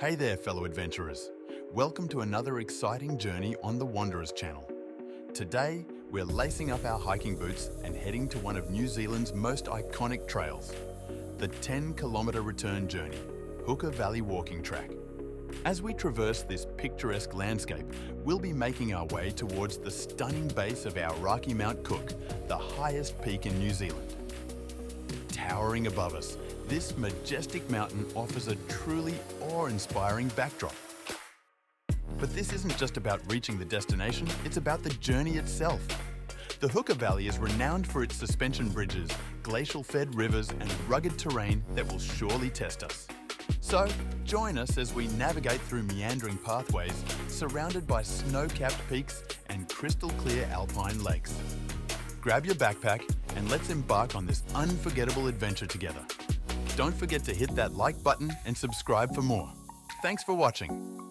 Hey there, fellow adventurers. Welcome to another exciting journey on the Wanderers channel. Today, we're lacing up our hiking boots and heading to one of New Zealand's most iconic trails, the 10-kilometre return journey, Hooker Valley Walking Track. As we traverse this picturesque landscape, we'll be making our way towards the stunning base of Aoraki Mount Cook, the highest peak in New Zealand. Towering above us, this majestic mountain offers a truly awe-inspiring backdrop. But this isn't just about reaching the destination, it's about the journey itself. The Hooker Valley is renowned for its suspension bridges, glacial-fed rivers and rugged terrain that will surely test us. So, join us as we navigate through meandering pathways surrounded by snow-capped peaks and crystal-clear alpine lakes. Grab your backpack and let's embark on this unforgettable adventure together. Don't forget to hit that like button and subscribe for more. Thanks for watching.